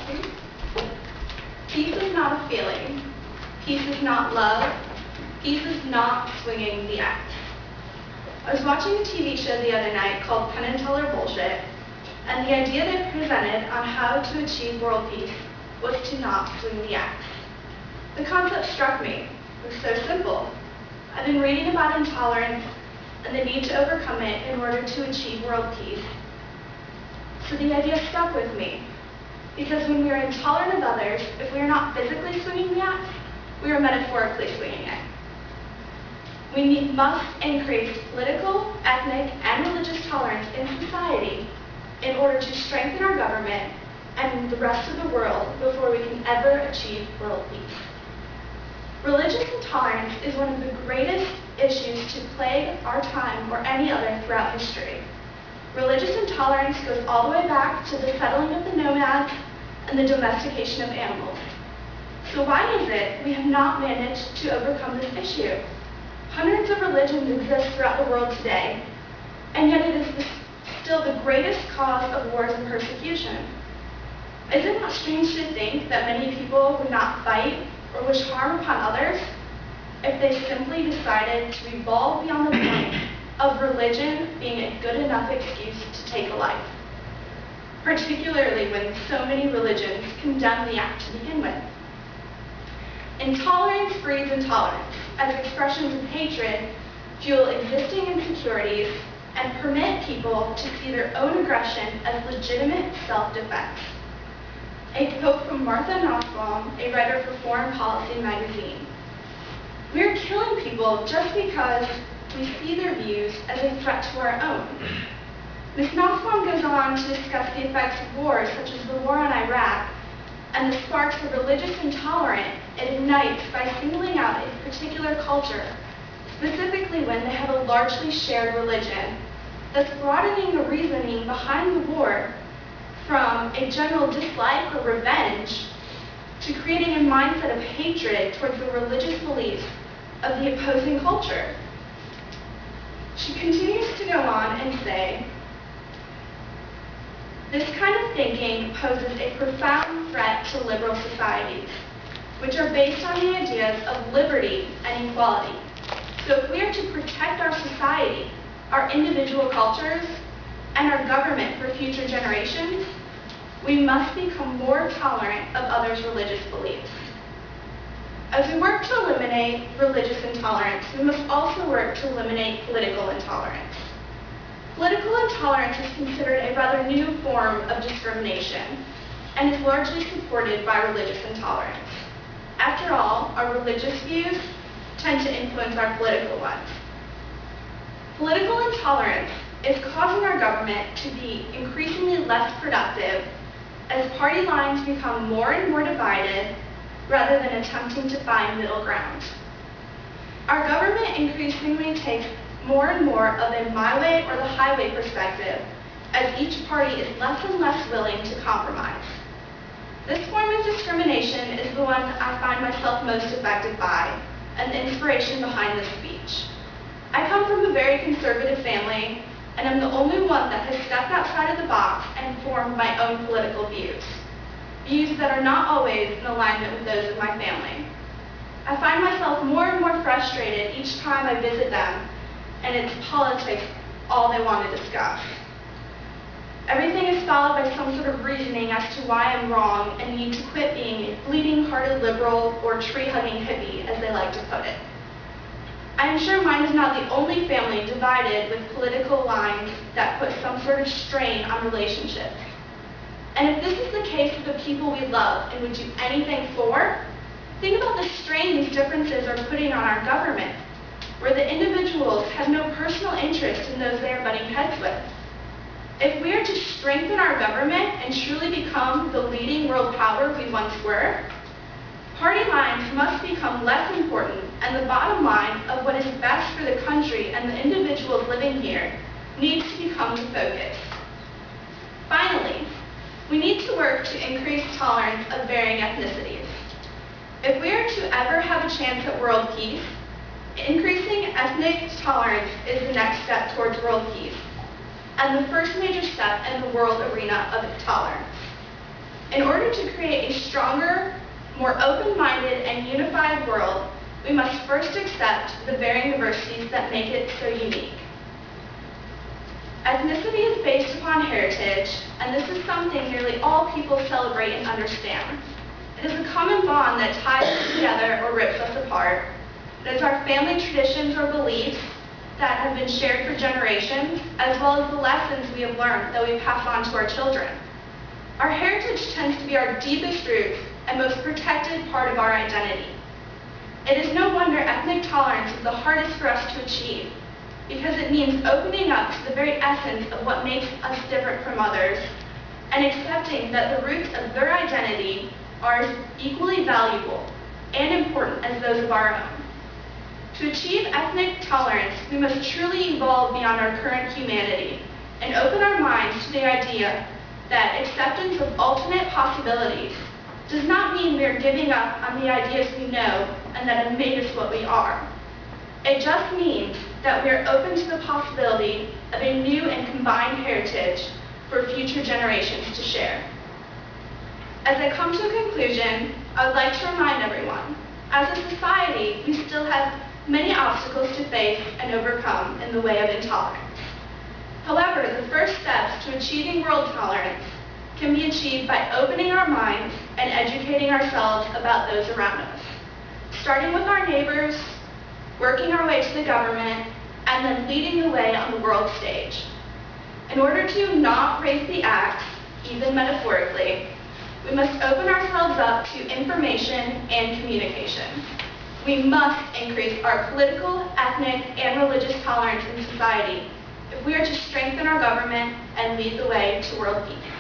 question. Peace is not a feeling. Peace is not love. Peace is not swinging the axe. I was watching a TV show the other night called Penn and Teller Bullshit, and the idea they presented on how to achieve world peace was to not swing the axe. The concept struck me. It was so simple. I've been reading about intolerance and the need to overcome it in order to achieve world peace. So the idea stuck with me, because when we are intolerant of others, if we are not physically swinging the axe, we are metaphorically swinging it. We must increase political, ethnic, and religious tolerance in society in order to strengthen our government and the rest of the world before we can ever achieve world peace. Religious intolerance is one of the greatest issues to plague our time or any other throughout history. Religious intolerance goes all the way back to the settling of the nomads and the domestication of animals. So why is it we have not managed to overcome this issue? Hundreds of religions exist throughout the world today, and yet it is still the greatest cause of wars and persecution. Is it not strange to think that many people would not fight or wish harm upon others if they simply decided to evolve beyond the point of religion being a good enough excuse to take a life, particularly when so many religions condemn the act to begin with? Intolerance breeds intolerance, as expressions of hatred fuel existing insecurities and permit people to see their own aggression as legitimate self-defense. A quote from Martha Nussbaum, a writer for Foreign Policy magazine. "We are killing people just because we see their views as a threat to our own." Ms. Nussbaum goes on to discuss the effects of wars such as the war on Iraq and the sparks of religious intolerance it ignites by singling out a particular culture, specifically when they have a largely shared religion, thus broadening the reasoning behind the war from a general dislike or revenge to creating a mindset of hatred towards the religious beliefs of the opposing culture. She continues to go on and say, "This kind of thinking poses a profound threat to liberal societies, which are based on the ideas of liberty and equality. So if we are to protect our society, our individual cultures, and our government for future generations, we must become more tolerant of others' religious beliefs." As we work to eliminate religious intolerance, we must also work to eliminate political intolerance. Political intolerance is considered a rather new form of discrimination and is largely supported by religious intolerance. After all, our religious views tend to influence our political ones. Political intolerance is causing our government to be increasingly less productive as party lines become more and more divided rather than attempting to find middle ground. Our government increasingly takes more and more of a my way or the highway perspective as each party is less and less willing to compromise. This form of discrimination is the one I find myself most affected by and the inspiration behind this speech. I come from a very conservative family, and I'm the only one that has stepped outside of the box and formed my own political views that are not always in alignment with those of my family. I find myself more and more frustrated each time I visit them, and it's politics all they want to discuss. Everything is followed by some sort of reasoning as to why I'm wrong and need to quit being a bleeding-hearted liberal or tree-hugging hippie, as they like to put it. I am sure mine is not the only family divided with political lines that put some sort of strain on relationships. And if this is the case with the people we love and would do anything for, think about the strain these differences are putting on our government, where the individuals have no personal interest in those they are butting heads with. If we are to strengthen our government and truly become the leading world power we once were, party lines must become less important, and the bottom line of what is best for the country and the individuals living here needs to become the focus. Finally, we need to work to increase tolerance of varying ethnicities. If we are to ever have a chance at world peace, increasing ethnic tolerance is the next step towards world peace, and the first major step in the world arena of tolerance. In order to create a stronger, more open-minded and unified world, we must first accept the varying diversities that make it so unique. Ethnicity is based upon heritage, and this is something nearly all people celebrate and understand. It is a common bond that ties us together or rips us apart. It is our family traditions or beliefs that have been shared for generations, as well as the lessons we have learned that we pass on to our children. Our heritage tends to be our deepest roots and most protected part of our identity. It is no wonder ethnic tolerance is the hardest for us to achieve, because it means opening up to the very essence of what makes us different from others, and accepting that the roots of their identity are as equally valuable and important as those of our own. To achieve ethnic tolerance, we must truly evolve beyond our current humanity and open our minds to the idea that acceptance of alternate possibilities does not mean we are giving up on the ideas we know and that have made us what we are. It just means that we are open to the possibility of a new and combined heritage for future generations to share. As I come to a conclusion, I would like to remind everyone, as a society, we still have many obstacles to face and overcome in the way of intolerance. However, the first steps to achieving world tolerance can be achieved by opening our minds and educating ourselves about those around us, starting with our neighbors, working our way to the government, and then leading the way on the world stage. In order to not raise the axe, even metaphorically, we must open ourselves up to information and communication. We must increase our political, ethnic, and religious tolerance in society if we are to strengthen our government and lead the way to world peace.